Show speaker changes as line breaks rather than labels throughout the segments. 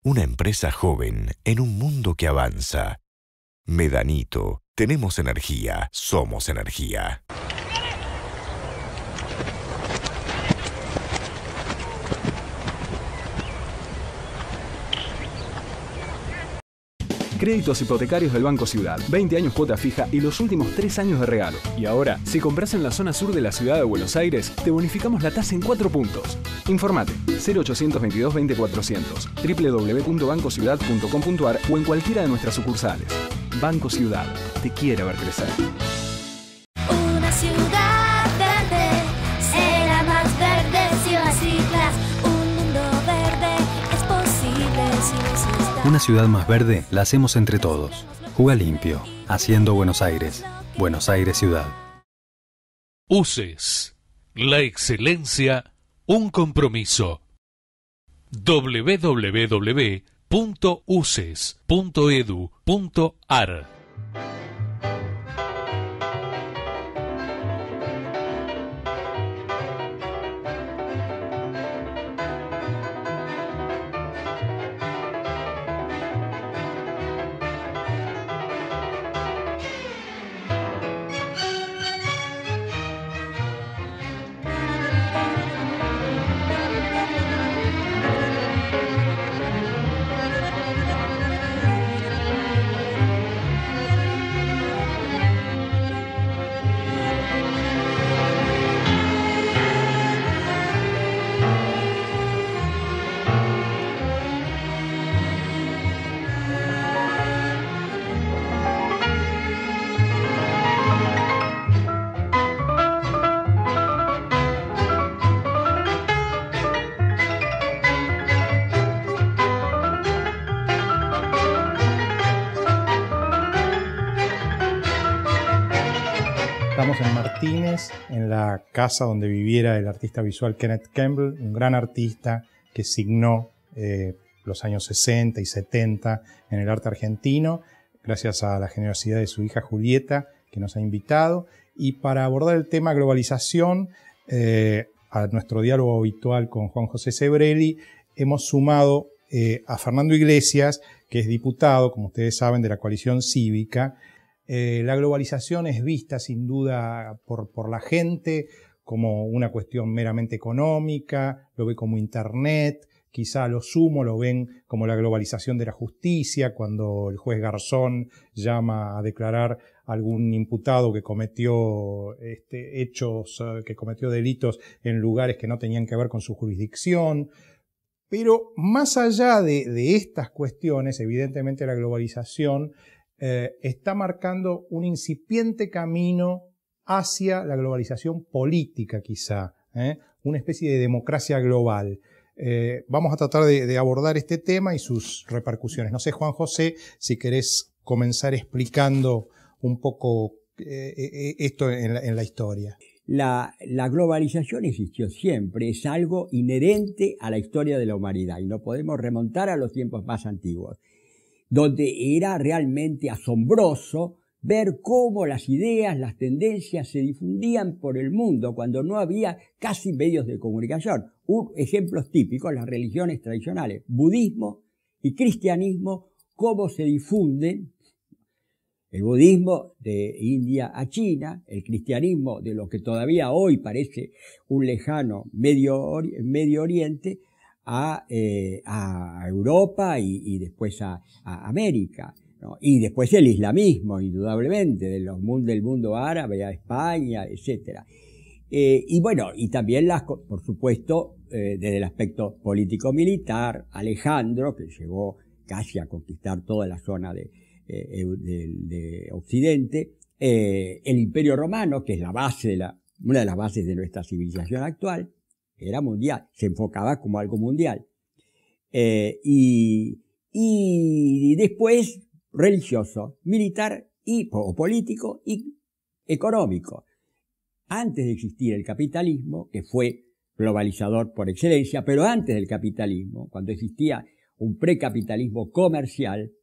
una empresa joven en un mundo que avanza. Medanito, tenemos energía, somos energía.
Créditos hipotecarios del Banco Ciudad. 20 años cuota fija y los últimos 3 años de regalo. Y ahora, si compras en la zona sur de la ciudad de Buenos Aires, te bonificamos la tasa en 4 puntos. Informate 0822 20 400, www.bancociudad.com.ar o en cualquiera de nuestras sucursales. Banco Ciudad. Te quiere ver crecer.
Una ciudad verde será más verde si las islas. Un mundo verde es posible si resistas.
Una ciudad más verde la hacemos entre todos. Juga limpio, haciendo Buenos Aires. Buenos Aires Ciudad.
UCES. La excelencia, un compromiso. www.uces.edu.ar.
Estamos en Martínez, en la casa donde viviera el artista visual Kenneth Campbell, un gran artista que signó los años 60 y 70 en el arte argentino, gracias a la generosidad de su hija Julieta, que nos ha invitado. Y para abordar el tema globalización, a nuestro diálogo habitual con Juan José Sebrelli, hemos sumado a Fernando Iglesias, que es diputado, como ustedes saben, de la coalición cívica. La globalización es vista sin duda por la gente como una cuestión meramente económica, lo ve como Internet, quizá a lo sumo lo ven como la globalización de la justicia, cuando el juez Garzón llama a declarar a algún imputado que cometió que cometió delitos en lugares que no tenían que ver con su jurisdicción. Pero más allá de estas cuestiones, evidentemente la globalización está marcando un incipiente camino hacia la globalización política quizá, una especie de democracia global. Vamos a tratar de abordar este tema y sus repercusiones. No sé, Juan José, si querés comenzar explicando un poco esto en la historia.
La globalización existió siempre, es algo inherente a la historia de la humanidad y no podemos remontar a los tiempos más antiguos, donde era realmente asombroso ver cómo las ideas, las tendencias se difundían por el mundo cuando no había casi medios de comunicación. Ejemplos típicos, las religiones tradicionales, budismo y cristianismo, cómo se difunden. El budismo de India a China, el cristianismo de lo que todavía hoy parece un lejano Medio Oriente, a Europa y después a América, ¿no? Y después el islamismo, indudablemente, del mundo árabe a España, etc. Y bueno, y también por supuesto, desde el aspecto político-militar, Alejandro, que llegó casi a conquistar toda la zona de Occidente, el Imperio Romano, que es una de las bases de nuestra civilización actual, era mundial, se enfocaba como algo mundial. Y después religioso, militar o político y económico. Antes de existir el capitalismo, que fue globalizador por excelencia, pero antes del capitalismo, cuando existía un precapitalismo comercial,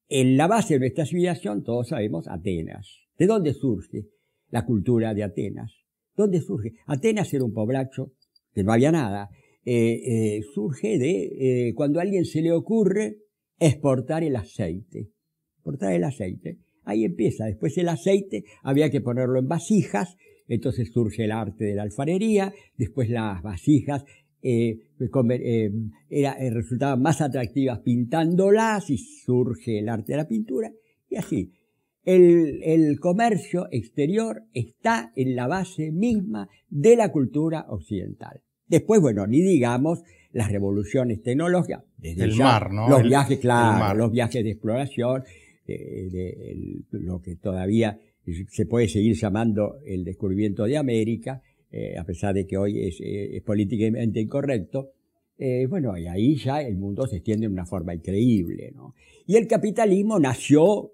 en la base de nuestra civilización, todos sabemos, Atenas. ¿De dónde surge la cultura de Atenas? ¿Dónde surge? Atenas era un poblacho que no había nada, surge de cuando a alguien se le ocurre exportar el aceite. Exportar el aceite. Ahí empieza. Después el aceite había que ponerlo en vasijas, entonces surge el arte de la alfarería, después las vasijas resultaban más atractivas pintándolas y surge el arte de la pintura y así. El comercio exterior está en la base misma de la cultura occidental. Después, bueno, ni digamos las revoluciones tecnológicas. Desde
el
ya,
mar, ¿no?
Los viajes, claro,
el mar.
los viajes de exploración, lo que todavía se puede seguir llamando el descubrimiento de América, a pesar de que hoy es políticamente incorrecto. Bueno, y ahí ya el mundo se extiende de una forma increíble, ¿no? Y el capitalismo nació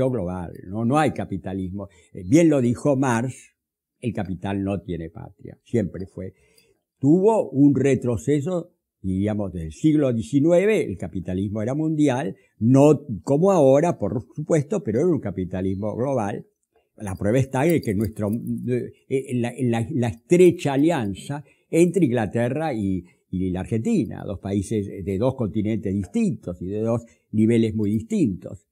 global, ¿no? No hay capitalismo. Bien lo dijo Marx, el capital no tiene patria, siempre fue. Tuvo un retroceso, diríamos, del siglo XIX, el capitalismo era mundial, no como ahora, por supuesto, pero era un capitalismo global. La prueba está en que en la estrecha alianza entre Inglaterra y la Argentina, dos países de dos continentes distintos y de dos niveles muy distintos.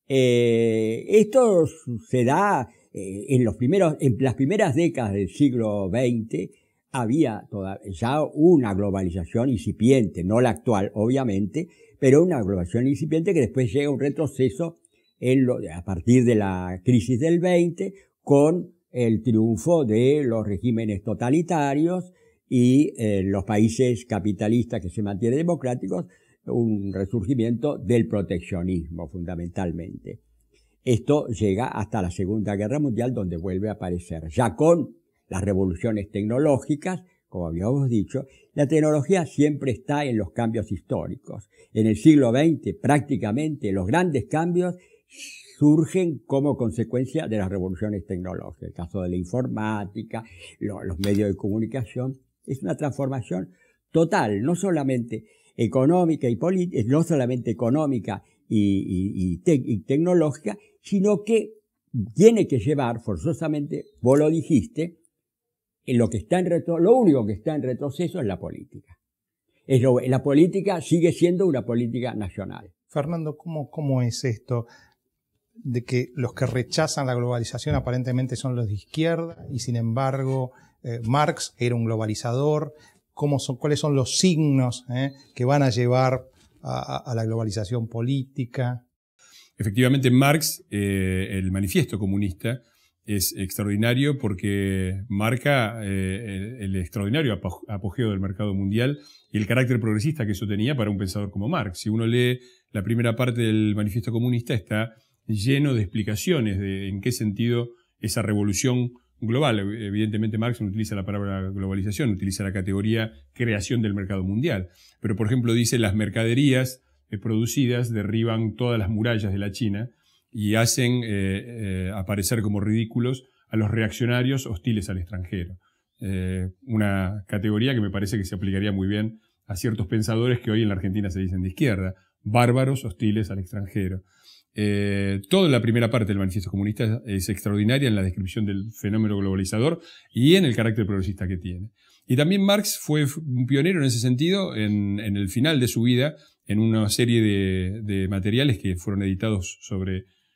Esto se da en las primeras décadas del siglo XX. Había ya una globalización incipiente, no la actual, obviamente, pero una globalización incipiente que después llega a un retroceso a partir de la crisis del 20, con el triunfo de los regímenes totalitarios y los países capitalistas que se mantienen democráticos, un resurgimiento del proteccionismo fundamentalmente. Esto llega hasta la Segunda Guerra Mundial, donde vuelve a aparecer, ya con las revoluciones tecnológicas, como habíamos dicho. La tecnología siempre está en los cambios históricos. En el siglo XX, prácticamente, los grandes cambios surgen como consecuencia de las revoluciones tecnológicas. El caso de la informática, los medios de comunicación, es una transformación total, no solamente económica y política, no solamente económica y tecnológica, sino que tiene que llevar forzosamente, vos lo dijiste, lo único que está en retroceso es la política. La política sigue siendo una política nacional.
Fernando, ¿cómo es esto de que los que rechazan la globalización aparentemente son los de izquierda y sin embargo Marx era un globalizador? ¿Cuáles son los signos que van a llevar a la globalización política?
Efectivamente, Marx, el manifiesto comunista, es extraordinario porque marca el extraordinario apogeo del mercado mundial y el carácter progresista que eso tenía para un pensador como Marx. Si uno lee la primera parte del manifiesto comunista, está lleno de explicaciones de en qué sentido esa revolución global. Evidentemente Marx no utiliza la palabra globalización, utiliza la categoría creación del mercado mundial. Pero, por ejemplo, dice las mercaderías producidas derriban todas las murallas de la China y hacen aparecer como ridículos a los reaccionarios hostiles al extranjero. Una categoría que me parece que se aplicaría muy bien a ciertos pensadores que hoy en la Argentina se dicen de izquierda, bárbaros hostiles al extranjero. Toda la primera parte del manifiesto comunista es extraordinaria en la descripción del fenómeno globalizador y en el carácter progresista que tiene. Y también Marx fue un pionero en ese sentido en el final de su vida, en una serie de materiales que fueron editados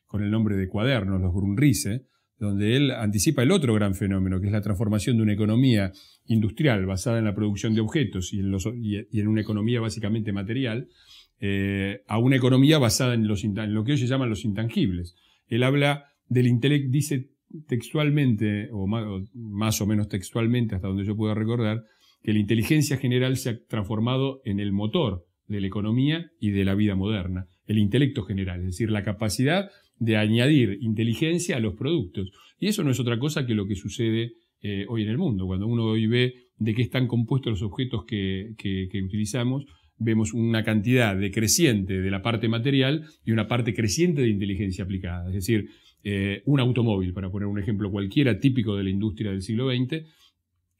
con el nombre de cuadernos, los Grundrisse, donde él anticipa el otro gran fenómeno, que es la transformación de una economía industrial basada en la producción de objetos y en una economía básicamente material, a una economía basada en lo que hoy se llaman los intangibles. Él habla del intelecto, dice textualmente, o más o menos textualmente, hasta donde yo puedo recordar, que la inteligencia general se ha transformado en el motor de la economía y de la vida moderna, el intelecto general, es decir, la capacidad de añadir inteligencia a los productos. Y eso no es otra cosa que lo que sucede hoy en el mundo. Cuando uno hoy ve de qué están compuestos los objetos que utilizamos, vemos una cantidad decreciente de la parte material y una parte creciente de inteligencia aplicada. Es decir, un automóvil, para poner un ejemplo cualquiera típico de la industria del siglo XX,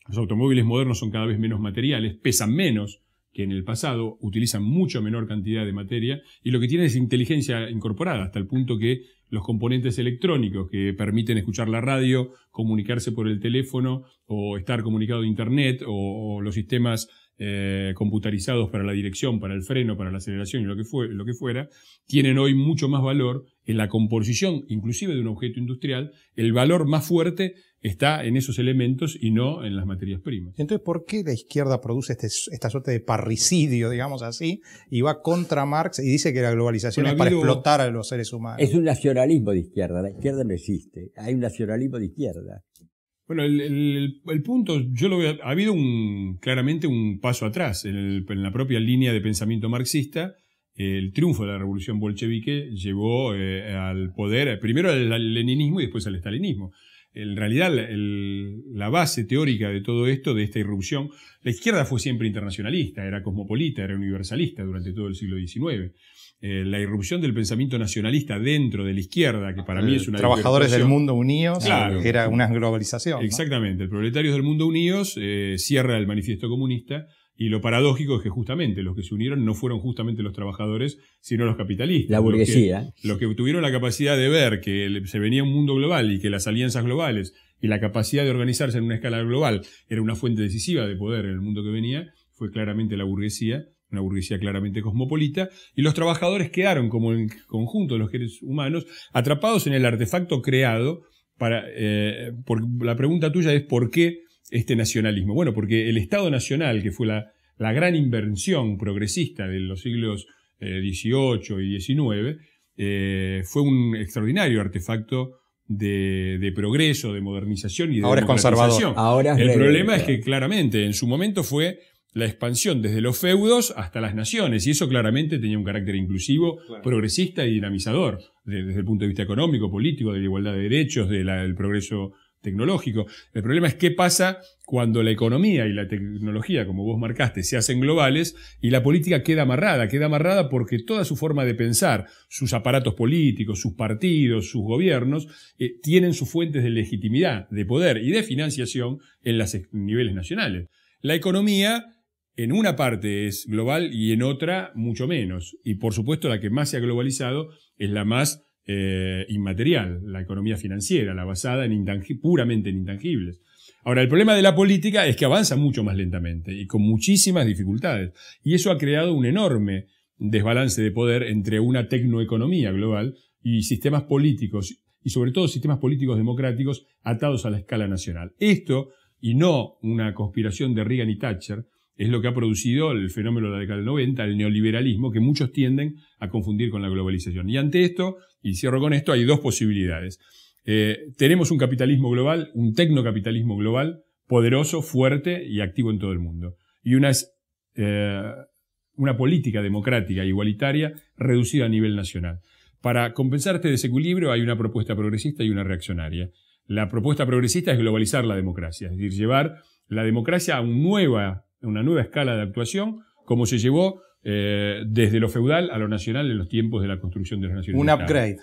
los automóviles modernos son cada vez menos materiales, pesan menos que en el pasado, utilizan mucho menor cantidad de materia y lo que tienen es inteligencia incorporada, hasta el punto que los componentes electrónicos que permiten escuchar la radio, comunicarse por el teléfono o estar comunicado a internet o los sistemas computarizados para la dirección, para el freno, para la aceleración y lo que fuera, tienen hoy mucho más valor en la composición, inclusive de un objeto industrial. El valor más fuerte está en esos elementos y no en las materias primas.
Entonces, ¿por qué la izquierda produce esta suerte de parricidio, digamos así, y va contra Marx y dice que la globalización es para explotar a los seres humanos?
Es un nacionalismo de izquierda. La izquierda no existe. Hay un nacionalismo de izquierda.
Bueno, el punto, yo lo veo, ha habido claramente un paso atrás en la propia línea de pensamiento marxista. El triunfo de la revolución bolchevique llevó al poder, primero al leninismo y después al estalinismo. En realidad, la base teórica de todo esto, de esta irrupción, la izquierda fue siempre internacionalista, era cosmopolita, era universalista durante todo el siglo XIX. La irrupción del pensamiento nacionalista dentro de la izquierda, que para mí es una
Trabajadores del Mundo Unidos,
claro,
era una globalización.
Exactamente, ¿no? El Proletarios del Mundo Unidos cierra el manifiesto comunista, y lo paradójico es que justamente los que se unieron no fueron justamente los trabajadores, sino los capitalistas.
La burguesía.
Los que tuvieron la capacidad de ver que se venía un mundo global y que las alianzas globales y la capacidad de organizarse en una escala global era una fuente decisiva de poder en el mundo que venía, fue claramente la burguesía, una burguesía claramente cosmopolita, y los trabajadores quedaron, como el conjunto de los seres humanos, atrapados en el artefacto creado la pregunta tuya es ¿por qué este nacionalismo? Bueno, porque el Estado Nacional, que fue la gran invención progresista de los siglos XVIII y XIX, fue un extraordinario artefacto de progreso, de modernización y de
ahora
democratización.
Es conservador.
Ahora es
el problema es que claramente en su momento fue la expansión desde los feudos hasta las naciones, y eso claramente tenía un carácter inclusivo, claro, progresista y dinamizador, desde el punto de vista económico, político, de la igualdad de derechos, del progreso tecnológico. El problema es qué pasa cuando la economía y la tecnología, como vos marcaste, se hacen globales y la política queda amarrada porque toda su forma de pensar, sus aparatos políticos, sus partidos, sus gobiernos, tienen sus fuentes de legitimidad, de poder y de financiación en los niveles nacionales. La economía en una parte es global y en otra mucho menos. Y por supuesto la que más se ha globalizado es la más inmaterial, la economía financiera, la basada puramente en intangibles. Ahora, el problema de la política es que avanza mucho más lentamente y con muchísimas dificultades. Y eso ha creado un enorme desbalance de poder entre una tecnoeconomía global y sistemas políticos, y sobre todo sistemas políticos democráticos atados a la escala nacional. Esto, y no una conspiración de Reagan y Thatcher, es lo que ha producido el fenómeno de la década del 90, el neoliberalismo, que muchos tienden a confundir con la globalización. Y ante esto, y cierro con esto, hay dos posibilidades. Tenemos un capitalismo global, un tecnocapitalismo global, poderoso, fuerte y activo en todo el mundo. Y una política democrática e igualitaria reducida a nivel nacional. Para compensar este desequilibrio hay una propuesta progresista y una reaccionaria. La propuesta progresista es globalizar la democracia, es decir, llevar la democracia a una nueva escala de actuación, como se llevó desde lo feudal a lo nacional en los tiempos de la construcción de las naciones.
Un upgrade.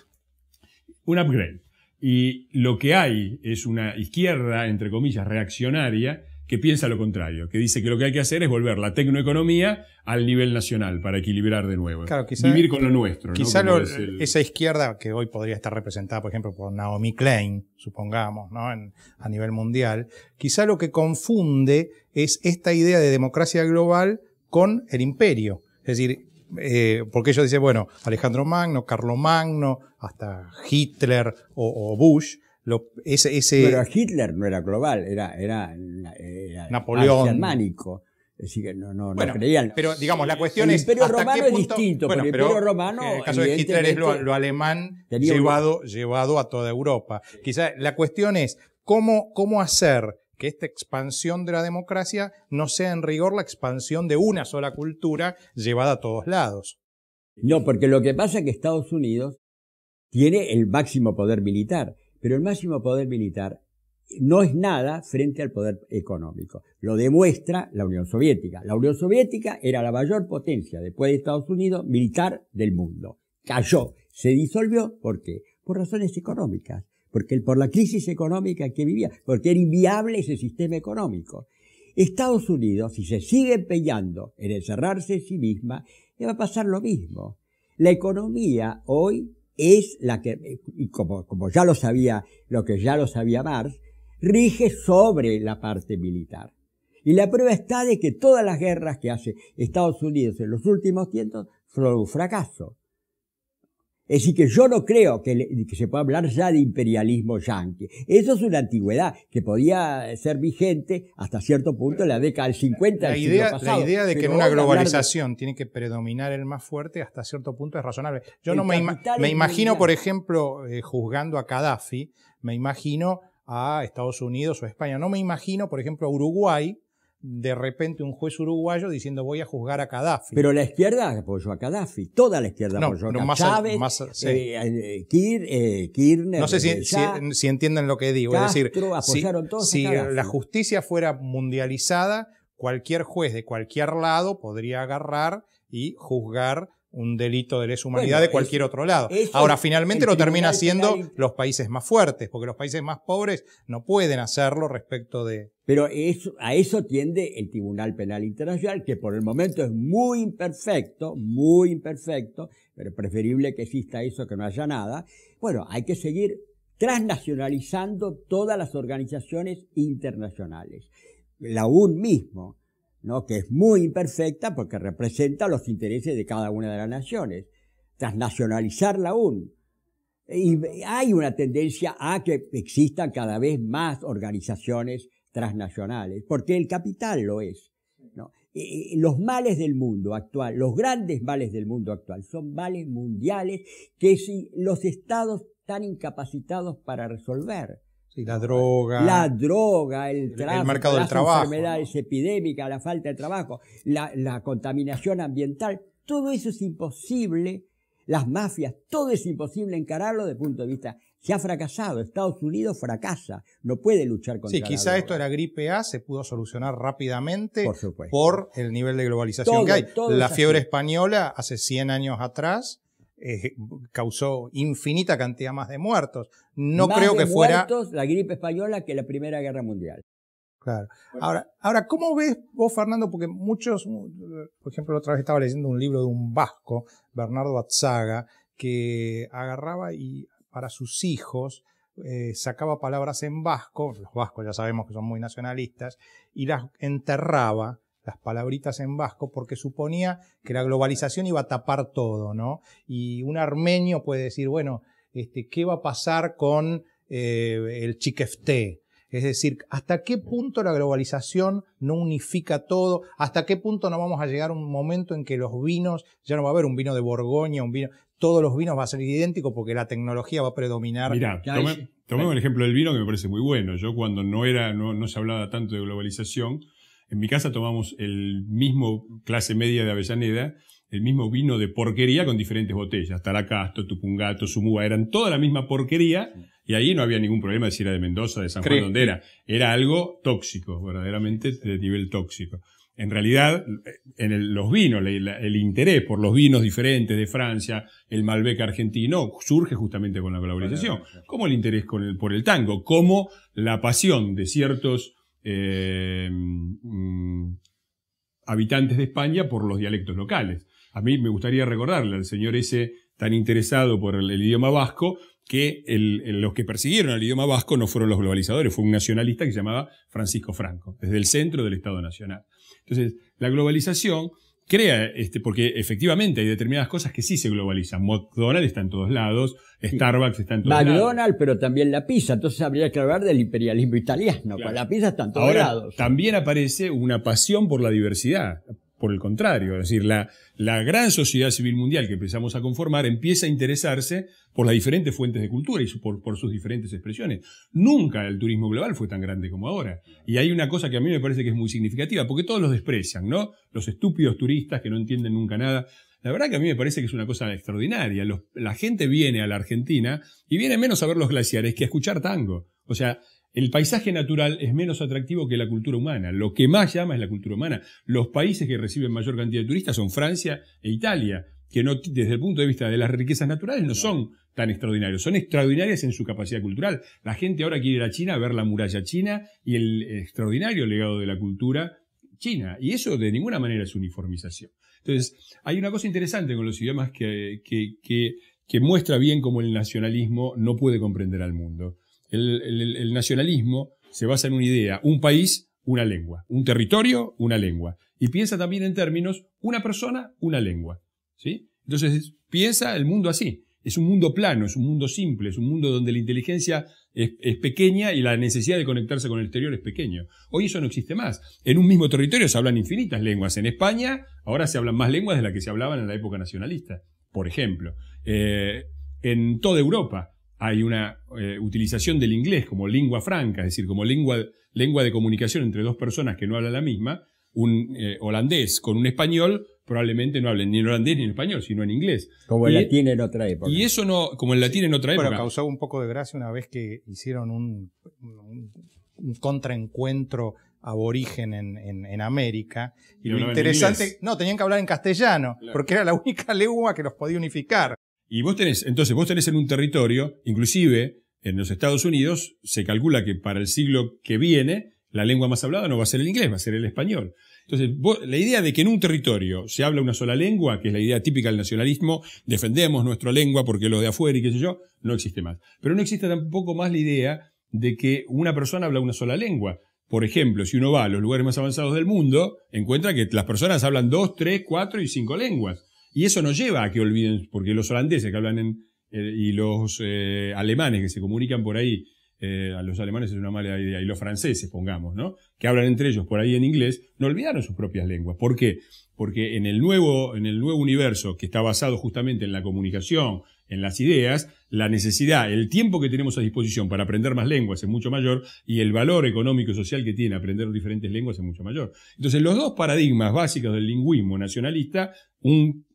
Un upgrade. Y lo que hay es una izquierda, entre comillas, reaccionaria, que piensa lo contrario, que dice que lo que hay que hacer es volver la tecnoeconomía al nivel nacional para equilibrar de nuevo.
Claro,
vivir con lo nuestro.
Quizá ¿no? Esa izquierda que hoy podría estar representada, por ejemplo, por Naomi Klein, supongamos, ¿no? A nivel mundial, quizá lo que confunde es esta idea de democracia global con el imperio. Es decir, porque ellos dicen, bueno, Alejandro Magno, Carlomagno, hasta Hitler o Bush,
Pero Hitler no era global, era
Napoleón
germánico. Es decir, que no
creían. Pero digamos, la cuestión es.
El Imperio Romano es distinto,
bueno,
pero el Imperio Romano.
En el caso de Hitler es lo alemán llevado a toda Europa. Quizá la cuestión es cómo hacer que esta expansión de la democracia no sea en rigor la expansión de una sola cultura llevada a todos lados.
No, porque lo que pasa es que Estados Unidos tiene el máximo poder militar. Pero el máximo poder militar no es nada frente al poder económico. Lo demuestra la Unión Soviética. La Unión Soviética era la mayor potencia, después de Estados Unidos, militar del mundo. Cayó, se disolvió. ¿Por qué? Por razones económicas. Por la crisis económica que vivía. Porque era inviable ese sistema económico. Estados Unidos, si se sigue empeñando en encerrarse en sí misma, le va a pasar lo mismo. La economía hoy es la que, y como ya lo sabía, lo que ya lo sabía Marx, rige sobre la parte militar. Y la prueba está de que todas las guerras que hace Estados Unidos en los últimos tiempos fueron un fracaso. Es decir, que yo no creo que se pueda hablar ya de imperialismo yanqui. Eso es una antigüedad que podía ser vigente hasta cierto punto en la década del 50 del siglo pasado.
La idea de que
Pero
en una globalización tiene que predominar el más fuerte hasta cierto punto es razonable. Yo no me imagino, por ejemplo, juzgando a Gaddafi, me imagino a Estados Unidos o a España. No me imagino, por ejemplo, a Uruguay, de repente un juez uruguayo diciendo voy a juzgar a Gaddafi.
Pero la izquierda apoyó a Gaddafi, toda la izquierda apoyó a Gaddafi. Chávez, Kirchner,
no sé si entienden lo que digo.
Castro,
es decir,
apoyaron todos
si
a Gaddafi.
la justicia fuera mundializada, cualquier juez de cualquier lado podría agarrar y juzgar un delito de lesa humanidad de cualquier otro lado. Ahora, finalmente lo termina haciendo los países más fuertes, porque los países más pobres no pueden hacerlo respecto de...
Pero a eso tiende el Tribunal Penal Internacional, que por el momento es muy imperfecto, pero preferible que exista eso que no haya nada. Bueno, hay que seguir transnacionalizando todas las organizaciones internacionales. La ONU mismo, ¿no? Que es muy imperfecta porque representa los intereses de cada una de las naciones. Transnacionalizar la ONU. Y hay una tendencia a que existan cada vez más organizaciones transnacionales, porque el capital lo es, ¿no? Los males del mundo actual, los grandes males del mundo actual, son males mundiales que si los estados están incapacitados para resolver.
Sí, la droga,
el tráfico,
el mercado del
las
trabajo,
enfermedades epidémicas, la falta de trabajo, la contaminación ambiental, todo eso es imposible, las mafias, todo es imposible encararlo desde el punto de vista. Se ha fracasado, Estados Unidos fracasa, no puede luchar contra la droga.
Sí, quizá esto de la gripe A se pudo solucionar rápidamente por el nivel de globalización que hay. La fiebre española hace 100 años atrás causó infinita cantidad más de muertos. No
más
creo
de
que fuera
muertos la gripe española que la Primera Guerra Mundial.
Claro. Ahora, ¿cómo ves vos, Fernando? Porque muchos, por ejemplo, la otra vez estaba leyendo un libro de un vasco, Bernardo Atzaga, que agarraba y para sus hijos sacaba palabras en vasco, los vascos ya sabemos que son muy nacionalistas, y las enterraba, las palabritas en vasco, porque suponía que la globalización iba a tapar todo, ¿no? Y un armenio puede decir, bueno, ¿qué va a pasar con el chiquefté? Es decir, ¿hasta qué punto la globalización no unifica todo? ¿Hasta qué punto no vamos a llegar a un momento en que los vinos, ya no va a haber un vino de Borgoña, un vino, todos los vinos van a ser idénticos porque la tecnología va a predominar?
Mirá, tomemos el ejemplo del vino que me parece muy bueno. Yo cuando no se hablaba tanto de globalización, en mi casa tomamos el mismo clase media de Avellaneda, el mismo vino de porquería con diferentes botellas. Talacasto, Tupungato, Sumúa, eran toda la misma porquería y ahí no había ningún problema de si era de Mendoza, de San Juan, donde era. Era algo tóxico, verdaderamente de nivel tóxico. En realidad, los vinos, el interés por los vinos diferentes de Francia, el Malbec argentino, surge justamente con la globalización. Como el interés por el tango, como la pasión de ciertos habitantes de España por los dialectos locales. A mí me gustaría recordarle al señor ese tan interesado por el idioma vasco que los que persiguieron al idioma vasco no fueron los globalizadores, fue un nacionalista que se llamaba Francisco Franco, desde el centro del Estado Nacional. Entonces, la globalización crea, porque efectivamente hay determinadas cosas que sí se globalizan. McDonald's está en todos lados, Starbucks está en todos lados.
McDonald's, pero también la pizza. Entonces habría que hablar del imperialismo italiano. Claro. La pizza está en todos lados.
También aparece una pasión por la diversidad. Por el contrario, es decir, la gran sociedad civil mundial que empezamos a conformar empieza a interesarse por las diferentes fuentes de cultura y por sus diferentes expresiones. Nunca el turismo global fue tan grande como ahora. Y hay una cosa que a mí me parece que es muy significativa, porque todos los desprecian, ¿no? Los estúpidos turistas que no entienden nunca nada. La verdad que a mí me parece que es una cosa extraordinaria. La gente viene a la Argentina y viene menos a ver los glaciares que a escuchar tango. O sea, el paisaje natural es menos atractivo que la cultura humana. Lo que más llama es la cultura humana. Los países que reciben mayor cantidad de turistas son Francia e Italia, que no, desde el punto de vista de las riquezas naturales no son tan extraordinarios. Son extraordinarias en su capacidad cultural. La gente ahora quiere ir a China a ver la muralla china y el extraordinario legado de la cultura china. Y eso de ninguna manera es uniformización. Entonces, hay una cosa interesante con los idiomas que muestra bien cómo el nacionalismo no puede comprender al mundo. El nacionalismo se basa en una idea, un país, una lengua. Un territorio, una lengua. Y piensa también en términos, una persona, una lengua. ¿Sí? Entonces piensa el mundo así. Es un mundo plano, es un mundo simple, es un mundo donde la inteligencia es pequeña y la necesidad de conectarse con el exterior es pequeño. Hoy eso no existe más. En un mismo territorio se hablan infinitas lenguas. En España ahora se hablan más lenguas de las que se hablaban en la época nacionalista, por ejemplo. En toda Europa hay una utilización del inglés como lengua franca, es decir, como lengua de comunicación entre dos personas que no hablan la misma. Un holandés con un español probablemente no hablen ni en holandés ni en español, sino en inglés.
Como el latín en otra época.
Y eso no, como el latín en otra época.
Bueno, causó un poco de gracia una vez que hicieron un contraencuentro aborigen en América. Y lo interesante, no, tenían que hablar en castellano, claro, porque era la única lengua que los podía unificar.
Y vos tenés en un territorio, inclusive en los Estados Unidos, se calcula que para el siglo que viene, la lengua más hablada no va a ser el inglés, va a ser el español. Entonces, la idea de que en un territorio se habla una sola lengua, que es la idea típica del nacionalismo, defendemos nuestra lengua porque los de afuera y qué sé yo, no existe más. Pero no existe tampoco más la idea de que una persona habla una sola lengua. Por ejemplo, si uno va a los lugares más avanzados del mundo, encuentra que las personas hablan 2, 3, 4 y 5 lenguas. Y eso nos lleva a que olviden, porque los holandeses que hablan y los alemanes que se comunican por ahí, a los alemanes es una mala idea, y los franceses, pongamos, ¿no?, que hablan entre ellos por ahí en inglés, no olvidaron sus propias lenguas. ¿Por qué? Porque en el nuevo universo que está basado justamente en la comunicación, en las ideas, la necesidad, el tiempo que tenemos a disposición para aprender más lenguas es mucho mayor y el valor económico y social que tiene aprender diferentes lenguas es mucho mayor. Entonces, los dos paradigmas básicos del lingüismo nacionalista, un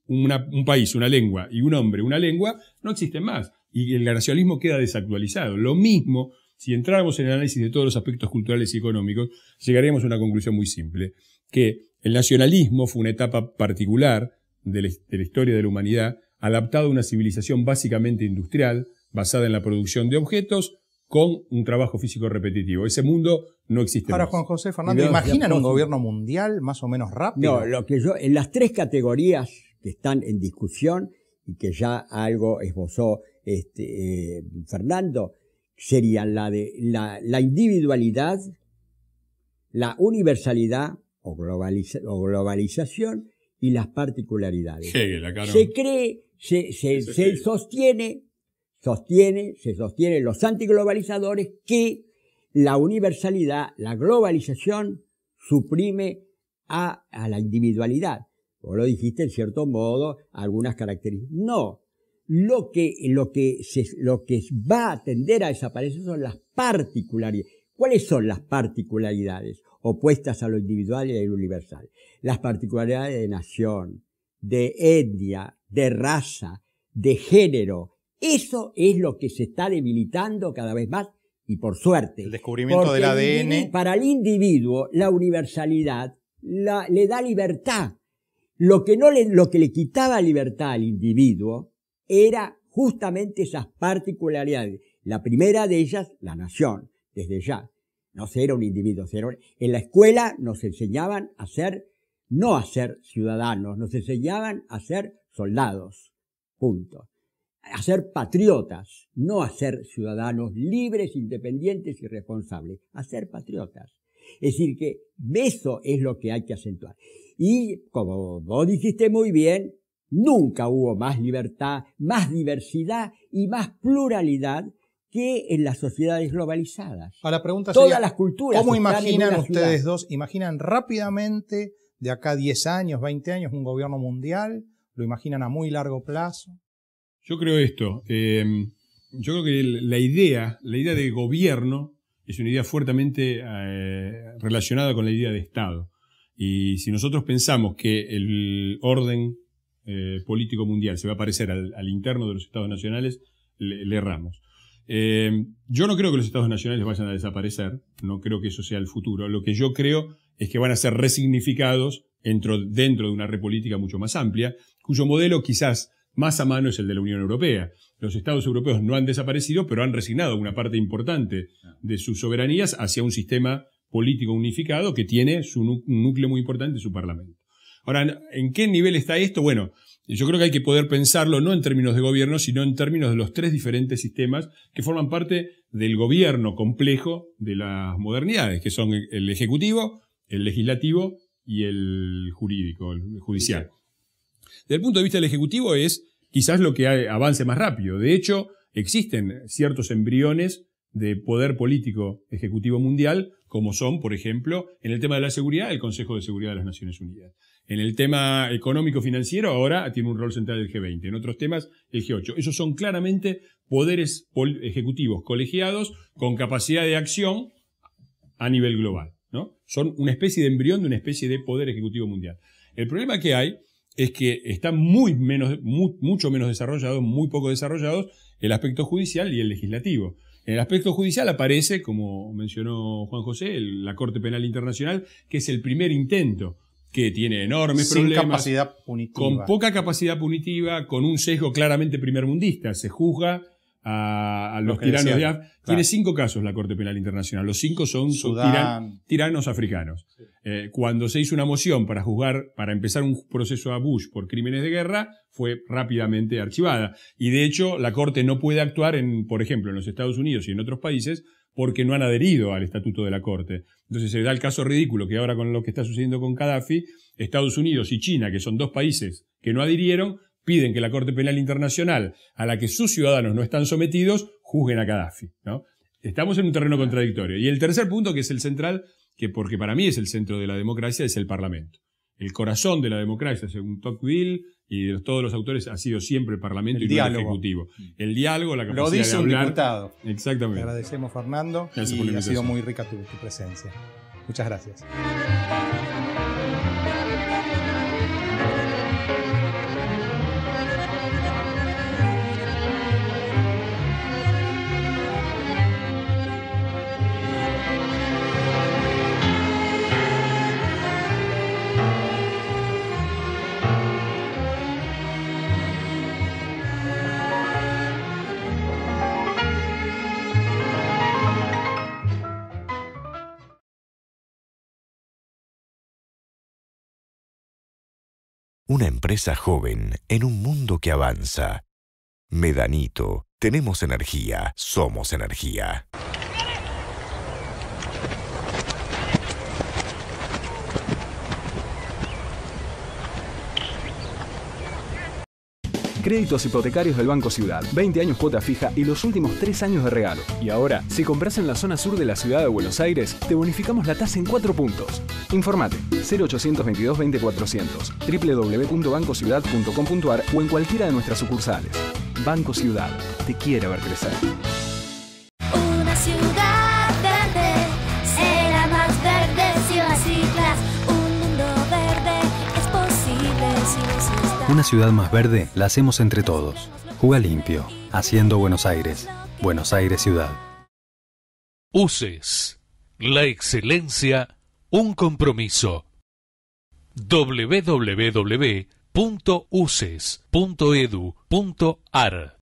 país, una lengua, y un hombre, una lengua, no existen más. Y el nacionalismo queda desactualizado. Lo mismo, si entráramos en el análisis de todos los aspectos culturales y económicos, llegaríamos a una conclusión muy simple, que el nacionalismo fue una etapa particular de la historia de la humanidad, adaptado a una civilización básicamente industrial, basada en la producción de objetos, con un trabajo físico repetitivo. Ese mundo no existe
Ahora,
más.
Juan José Fernández, ¿imaginan un gobierno mundial más o menos rápido?
No, en las tres categorías que están en discusión y que ya algo esbozó Fernando, serían la individualidad, la universalidad o globalización y las particularidades.
Hegel, acá no.
Se cree, se sostiene los antiglobalizadores que la universalidad, la globalización suprime a la individualidad. Vos lo dijiste en cierto modo, algunas características. No. Lo que va a tender a desaparecer son las particularidades. ¿Cuáles son las particularidades opuestas a lo individual y a lo universal? Las particularidades de nación, de etnia, de raza, de género. Eso es lo que se está debilitando cada vez más y por suerte.
El descubrimiento del ADN.
Para el individuo, la universalidad le da libertad. Lo que le quitaba libertad al individuo era justamente esas particularidades. La primera de ellas, la nación, desde ya. No ser un individuo. En la escuela nos enseñaban no a ser ciudadanos, nos enseñaban a ser soldados. Punto. A ser patriotas, no a ser ciudadanos libres, independientes y responsables. A ser patriotas. Es decir, que eso es lo que hay que acentuar. Y, como vos dijiste muy bien, nunca hubo más libertad, más diversidad y más pluralidad que en las sociedades globalizadas.
Ahora, la pregunta
sería,
todas
las culturas
¿cómo imaginan ustedes dos? ¿Imaginan rápidamente, de acá 10 años, 20 años, un gobierno mundial? ¿Lo imaginan a muy largo plazo?
Yo creo esto. Yo creo que la idea de gobierno es una idea fuertemente relacionada con la idea de Estado. Y si nosotros pensamos que el orden político mundial se va a parecer al interno de los estados nacionales, le erramos. Yo no creo que los estados nacionales vayan a desaparecer, no creo que eso sea el futuro. Lo que yo creo es que van a ser resignificados dentro de una red política mucho más amplia, cuyo modelo quizás más a mano es el de la Unión Europea. Los estados europeos no han desaparecido, pero han resignado una parte importante de sus soberanías hacia un sistema político unificado que tiene un núcleo muy importante en su parlamento. Ahora, ¿en qué nivel está esto? Bueno, Yo creo que hay que poder pensarlo no en términos de gobierno, sino en términos de los tres diferentes sistemas que forman parte del gobierno complejo de las modernidades, que son el ejecutivo, el legislativo y el jurídico, el judicial. Desde el punto de vista del ejecutivo es quizás lo que avance más rápido. De hecho, existen ciertos embriones de poder político ejecutivo mundial, como son, por ejemplo, en el tema de la seguridad, el Consejo de Seguridad de las Naciones Unidas. En el tema económico-financiero, ahora tiene un rol central el G20. En otros temas, el G8. Esos son claramente poderes ejecutivos colegiados con capacidad de acción a nivel global, ¿no? Son una especie de embrión de una especie de poder ejecutivo mundial. El problema que hay es que están mucho menos desarrollados, muy poco desarrollados, el aspecto judicial y el legislativo. En el aspecto judicial aparece, como mencionó Juan José, la Corte Penal Internacional, que es el primer intento, que tiene enormes problemas,
capacidad punitiva,
con poca capacidad punitiva, con un sesgo claramente primermundista. Se juzga a los tiranos de África. Claro. Tiene 5 casos la Corte Penal Internacional. Los 5 son tiranos africanos. Sí. Cuando se hizo una moción para juzgar, para empezar un proceso a Bush por crímenes de guerra, fue rápidamente archivada. Y de hecho, la Corte no puede actuar por ejemplo, en los Estados Unidos y en otros países, porque no han adherido al estatuto de la Corte. Entonces se da el caso ridículo que ahora con lo que está sucediendo con Gaddafi, Estados Unidos y China, que son 2 países que no adhirieron, piden que la Corte Penal Internacional, a la que sus ciudadanos no están sometidos, juzguen a Gaddafi, ¿no? Estamos en un terreno contradictorio. Y el tercer punto, que es el central, porque para mí es el centro de la democracia, es el Parlamento. El corazón de la democracia, según Tocqueville y de todos los autores, ha sido siempre el Parlamento y no el Ejecutivo. El diálogo, la capacidad
de hablar. Lo dice un diputado.
Exactamente.
Te agradecemos, Fernando, y ha sido muy rica tu presencia. Muchas gracias.
Una empresa joven en un mundo que avanza. Medanito, tenemos energía, somos energía.
Créditos hipotecarios del Banco Ciudad. 20 años cuota fija y los últimos 3 años de regalo. Y ahora, si compras en la zona sur de la ciudad de Buenos Aires, te bonificamos la tasa en 4 puntos. Informate 0822 20 400, www.bancociudad.com.ar o en cualquiera de nuestras sucursales. Banco Ciudad, te quiere ver crecer.
Una ciudad verde será más verde si lo reciclas. Un mundo verde es posible si lo reciclas.
Una ciudad más verde la hacemos entre todos. Juga limpio, haciendo Buenos Aires. Buenos Aires Ciudad.
UCES. La excelencia, un compromiso. www.uces.edu.ar